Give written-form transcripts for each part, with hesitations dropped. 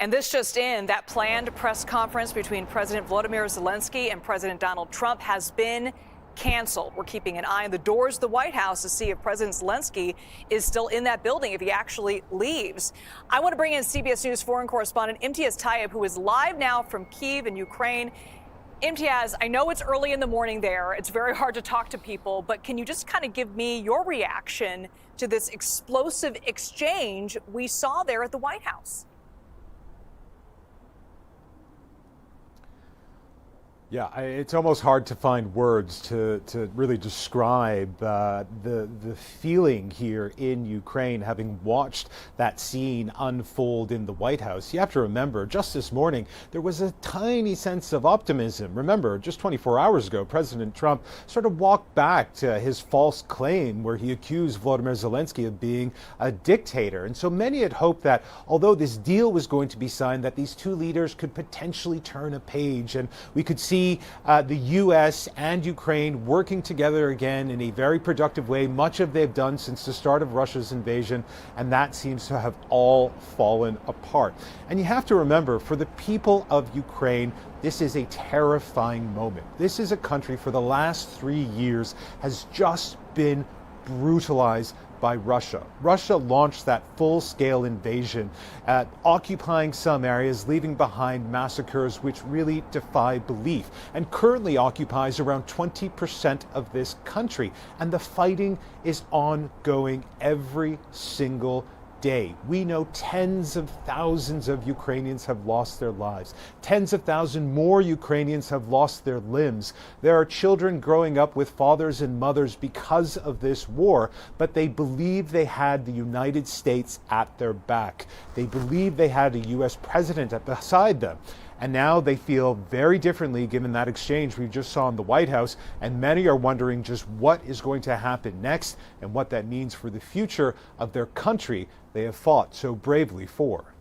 And this just in, that planned press conference between President Volodymyr Zelenskyy and President Donald Trump has been canceled. We're keeping an eye on the doors of the White House to see if President Zelenskyy is still in that building, if he actually leaves. I want to bring in CBS News foreign correspondent Imtiaz Tyab, who is live now from Kyiv in Ukraine. Imtiaz, I know it's early in the morning there. It's very hard to talk to people, but can you just kind of give me your reaction to this explosive exchange we saw there at the White House? Yeah, it's almost hard to find words to really describe the feeling here in Ukraine, having watched that scene unfold in the White House. You have to remember, just this morning, there was a tiny sense of optimism. Remember, just 24 hours ago, President Trump sort of walked back to his false claim where he accused Volodymyr Zelenskyy of being a dictator. And so many had hoped that although this deal was going to be signed, that these two leaders could potentially turn a page and we could see the U.S. and Ukraine working together again in a very productive way, much of they've done since the start of Russia's invasion, and that seems to have all fallen apart. And you have to remember, for the people of Ukraine, this is a terrifying moment. This is a country for the last 3 years has just been brutalized by Russia. Russia launched that full-scale invasion, occupying some areas, leaving behind massacres which really defy belief, and currently occupies around 20% of this country. And the fighting is ongoing every single day. We know tens of thousands of Ukrainians have lost their lives. Tens of thousands more Ukrainians have lost their limbs. There are children growing up with fathers and mothers because of this war, but they believe they had the United States at their back. They believe they had a U.S. president beside them. And now they feel very differently given that exchange we just saw in the White House, and many are wondering just what is going to happen next and what that means for the future of their country they have fought so bravely for.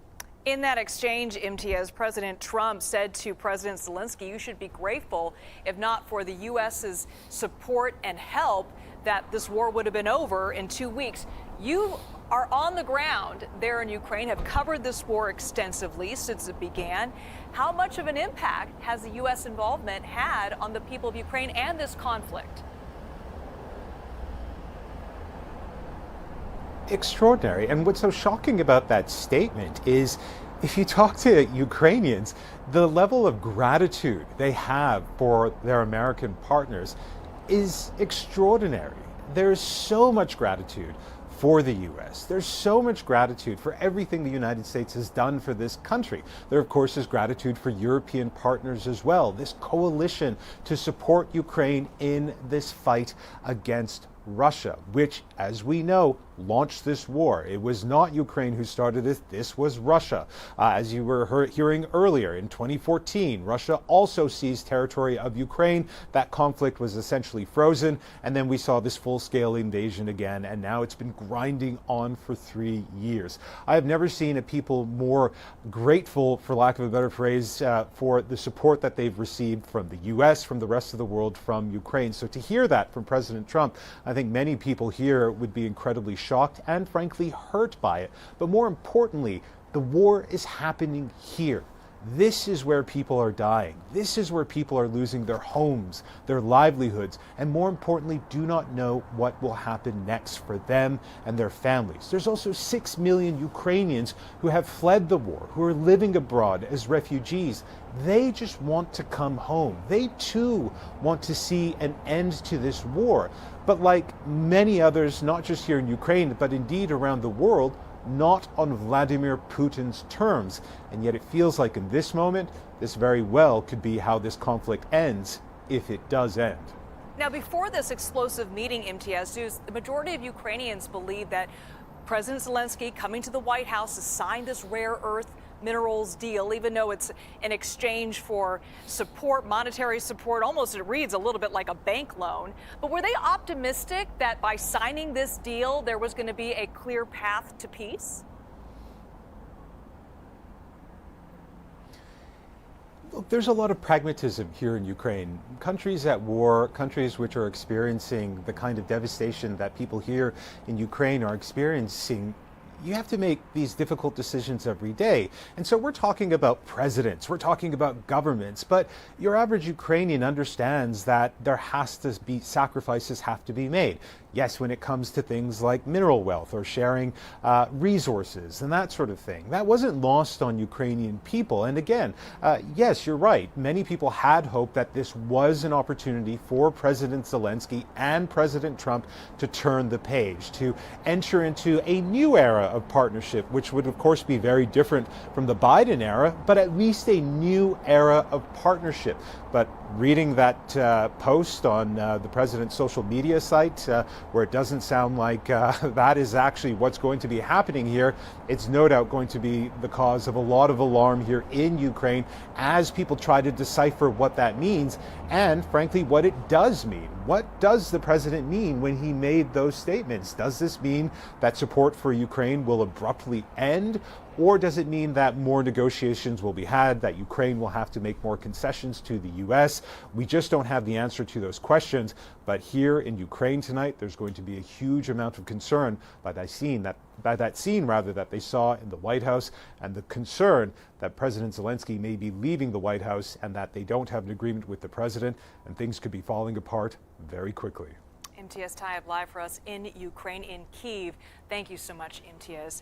In that exchange, Imtiaz, President Trump said to President Zelenskyy, you should be grateful, if not for the U.S.'s support and help, that this war would have been over in 2 weeks. You are on the ground there in Ukraine, have covered this war extensively since it began. How much of an impact has the U.S. involvement had on the people of Ukraine and this conflict? Extraordinary. And what's so shocking about that statement is if you talk to Ukrainians, the level of gratitude they have for their American partners is extraordinary. There's so much gratitude for the U.S. There's so much gratitude for everything the United States has done for this country. There, of course, is gratitude for European partners as well. This coalition to support Ukraine in this fight against Russia, which, as we know, launched this war. It was not Ukraine who started it. This was Russia. As you were hearing earlier, in 2014, Russia also seized territory of Ukraine. That conflict was essentially frozen, and then we saw this full-scale invasion again, and now it's been grinding on for 3 years. I have never seen a people more grateful, for lack of a better phrase, for the support that they've received from the U.S., from the rest of the world, from Ukraine. So to hear that from President Trump, I think many people here would be incredibly shocked and frankly hurt by it. But more importantly, the war is happening here. This is where people are dying. This is where people are losing their homes, their livelihoods, and more importantly, do not know what will happen next for them and their families. There's also 6 million Ukrainians who have fled the war, who are living abroad as refugees. They just want to come home. They too want to see an end to this war. But like many others, not just here in Ukraine, but indeed around the world, not on Vladimir Putin's terms. And yet it feels like in this moment, this very well could be how this conflict ends, if it does end. Now, before this explosive meeting, Imtiaz, the majority of Ukrainians believe that President Zelenskyy coming to the White House to sign this rare earth minerals deal, even though it's an exchange for support, monetary support, almost it reads a little bit like a bank loan. But were they optimistic that by signing this deal, there was going to be a clear path to peace? Look, there's a lot of pragmatism here in Ukraine. Countries at war, countries which are experiencing the kind of devastation that people here in Ukraine are experiencing, you have to make these difficult decisions every day. And so we're talking about presidents, we're talking about governments, but your average Ukrainian understands that there has to be sacrifices have to be made. Yes, when it comes to things like mineral wealth or sharing resources and that sort of thing. That wasn't lost on Ukrainian people. And again, yes, you're right. Many people had hoped that this was an opportunity for President Zelenskyy and President Trump to turn the page, to enter into a new era of partnership, which would, of course, be very different from the Biden era, but at least a new era of partnership. But reading that post on the president's social media site, where it doesn't sound like that is actually what's going to be happening here, it's no doubt going to be the cause of a lot of alarm here in Ukraine as people try to decipher what that means and, frankly, what it does mean. What does the president mean when he made those statements? Does this mean that support for Ukraine will abruptly end? Or does it mean that more negotiations will be had, that Ukraine will have to make more concessions to the U.S.? We just don't have the answer to those questions. But here in Ukraine tonight, there's going to be a huge amount of concern by that scene that they saw in the White House, and the concern that President Zelenskyy may be leaving the White House and that they don't have an agreement with the president, and things could be falling apart very quickly. Imtiaz Tyab live for us in Ukraine, in Kyiv. Thank you so much, Imtiaz.